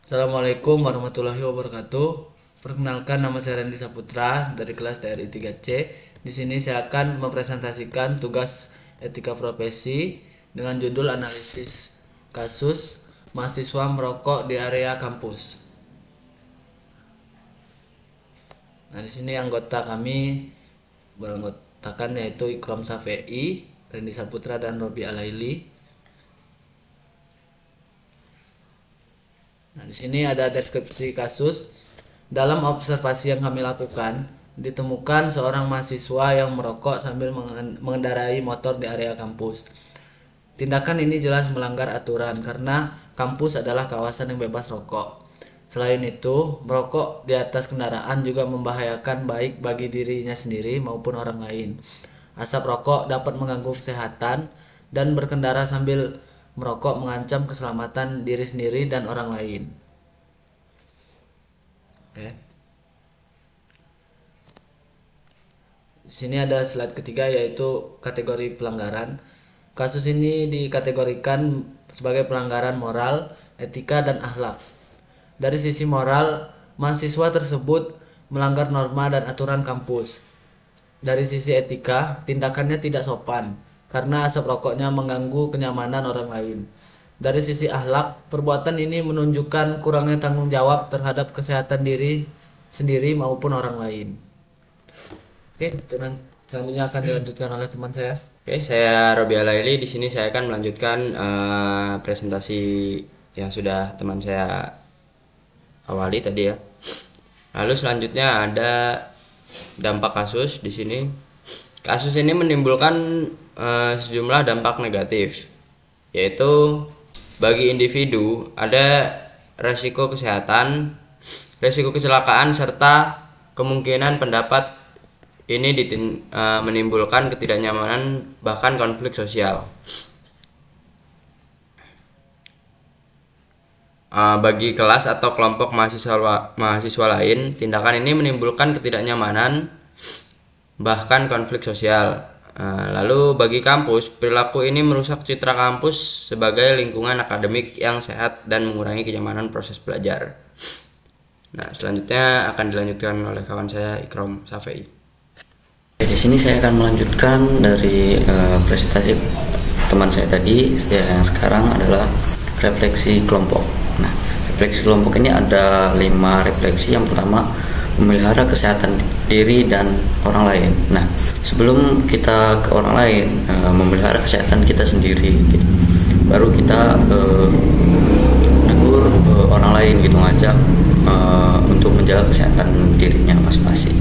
Assalamualaikum warahmatullahi wabarakatuh. Perkenalkan, nama saya Randy Saputra dari kelas TRI 3C. Di sini saya akan mempresentasikan tugas etika profesi dengan judul analisis kasus mahasiswa merokok di area kampus. Nah, di sini anggota kami beranggotakan yaitu Ikrom Safei, Randy Saputra, dan Robi Alaili. Nah, di sini ada deskripsi kasus. Dalam observasi yang kami lakukan, ditemukan seorang mahasiswa yang merokok sambil mengendarai motor di area kampus. Tindakan ini jelas melanggar aturan karena kampus adalah kawasan yang bebas rokok. Selain itu, merokok di atas kendaraan juga membahayakan baik bagi dirinya sendiri maupun orang lain. Asap rokok dapat mengganggu kesehatan dan berkendara sambil merokok mengancam keselamatan diri sendiri dan orang lain. Oke. Di sini ada slide ketiga yaitu kategori pelanggaran. Kasus ini dikategorikan sebagai pelanggaran moral, etika, dan akhlak. Dari sisi moral, mahasiswa tersebut melanggar norma dan aturan kampus. Dari sisi etika, tindakannya tidak sopan karena asap rokoknya mengganggu kenyamanan orang lain. Dari sisi akhlak, perbuatan ini menunjukkan kurangnya tanggung jawab terhadap kesehatan diri sendiri maupun orang lain. Oke, selanjutnya akan dilanjutkan oleh teman saya. Oke, saya Robi Alaili. Di sini saya akan melanjutkan presentasi yang sudah teman saya awali tadi ya. Lalu selanjutnya ada dampak kasus di sini. Kasus ini menimbulkan sejumlah dampak negatif, yaitu bagi individu ada resiko kesehatan, resiko kecelakaan, serta kemungkinan pendapat ini menimbulkan ketidaknyamanan bahkan konflik sosial. Bagi kelas atau kelompok mahasiswa lain, tindakan ini menimbulkan ketidaknyamanan bahkan konflik sosial. Lalu bagi kampus, perilaku ini merusak citra kampus sebagai lingkungan akademik yang sehat dan mengurangi kenyamanan proses belajar. Nah, selanjutnya akan dilanjutkan oleh kawan saya Ikrom Safei. Di sini saya akan melanjutkan dari presentasi teman saya tadi. Yang sekarang adalah refleksi kelompok. Nah, refleksi kelompok ini ada 5 refleksi. Yang pertama, memelihara kesehatan diri dan orang lain. Nah, sebelum kita ke orang lain, memelihara kesehatan kita sendiri, gitu. Baru kita negur orang lain, gitu, ngajak untuk menjaga kesehatan dirinya masing-masing.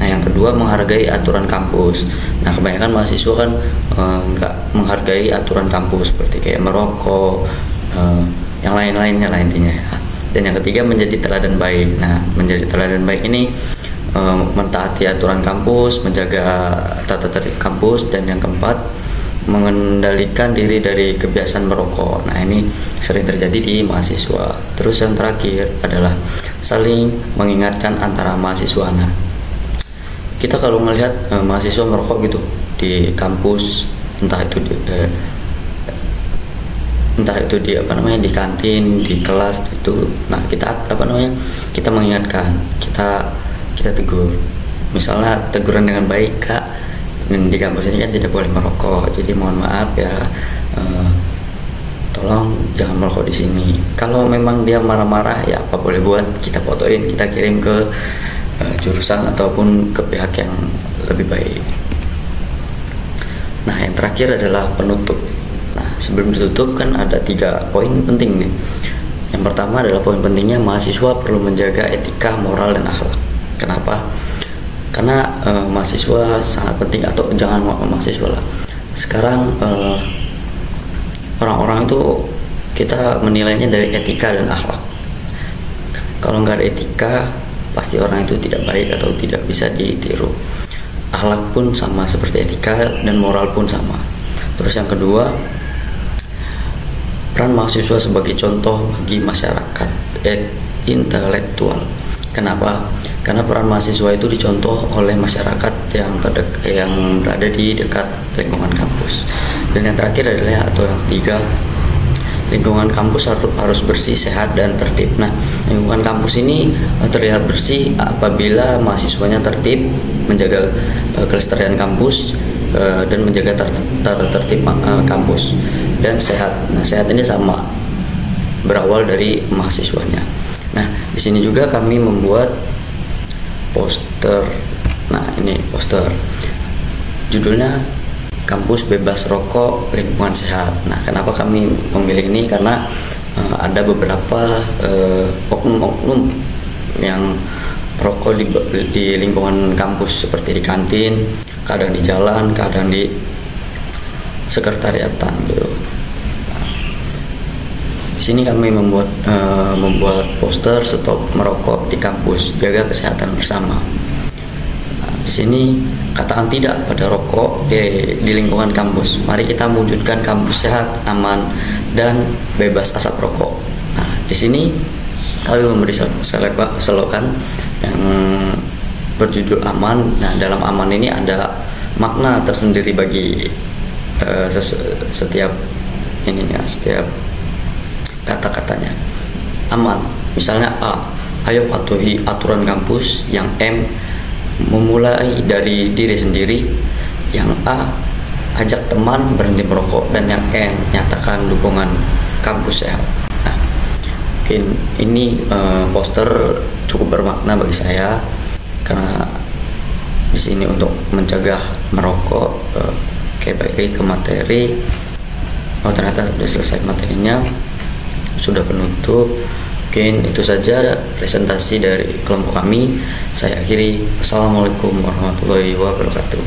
Nah, yang kedua, menghargai aturan kampus. Nah, kebanyakan mahasiswa kan nggak menghargai aturan kampus, seperti kayak merokok, yang lain-lainnya lah intinya. Dan yang ketiga, menjadi teladan baik. Nah, menjadi teladan baik ini mentaati aturan kampus, menjaga tata tertib kampus, dan yang keempat, mengendalikan diri dari kebiasaan merokok. Nah, ini sering terjadi di mahasiswa. Terus yang terakhir adalah saling mengingatkan antara mahasiswa. Nah, kita kalau melihat mahasiswa merokok gitu di kampus, entah itu di di kantin, di kelas itu. Nah, kita kita mengingatkan, kita tegur. Misalnya teguran dengan baik, Kak, di kampus ini kan tidak boleh merokok, jadi mohon maaf ya, tolong jangan merokok di sini. Kalau memang dia marah-marah, ya apa boleh buat, kita fotoin, kita kirim ke jurusan ataupun ke pihak yang lebih baik. Nah, yang terakhir adalah penutup. Sebelum ditutup kan ada 3 poin penting nih. Yang pertama adalah poin pentingnya, mahasiswa perlu menjaga etika, moral, dan akhlak. Kenapa? Karena mahasiswa sangat penting, atau jangan mahasiswa lah. Sekarang orang-orang itu kita menilainya dari etika dan akhlak. Kalau nggak ada etika, pasti orang itu tidak baik atau tidak bisa ditiru. Akhlak pun sama seperti etika, dan moral pun sama. Terus yang kedua, peran mahasiswa sebagai contoh bagi masyarakat intelektual. Kenapa? Karena peran mahasiswa itu dicontoh oleh masyarakat yang berada di dekat lingkungan kampus. Dan yang terakhir adalah, atau yang ketiga, lingkungan kampus harus bersih, sehat, dan tertib. Nah, lingkungan kampus ini terlihat bersih apabila mahasiswanya tertib, menjaga kelestarian kampus, dan menjaga tata tertib kampus, dan sehat. Nah, sehat ini sama berawal dari mahasiswanya. Nah, di sini juga kami membuat poster. Nah, ini poster. Judulnya Kampus Bebas Rokok Lingkungan Sehat. Nah, kenapa kami memilih ini? Karena ada beberapa oknum-oknum yang rokok di lingkungan kampus, seperti di kantin, kadang di jalan, kadang di sekretariatan gitu. Di sini kami membuat poster stop merokok di kampus, jaga kesehatan bersama. Nah, di sini katakan tidak pada rokok di lingkungan kampus. Mari kita mewujudkan kampus sehat, aman, dan bebas asap rokok. Nah, di sini kami memberi slogan yang berjudul aman. Nah, dalam aman ini ada makna tersendiri bagi setiap kata-katanya. Aman, misalnya A, ayo patuhi aturan kampus. Yang M, memulai dari diri sendiri. Yang A, ajak teman berhenti merokok. Dan yang N, nyatakan dukungan kampus sehat. Nah, mungkin ini poster cukup bermakna bagi saya, karena di sini untuk mencegah merokok. Balik lagi ke materi. Oh, ternyata sudah selesai materinya, sudah penutup. Mungkin itu saja presentasi dari kelompok kami. Saya akhiri. Assalamualaikum warahmatullahi wabarakatuh.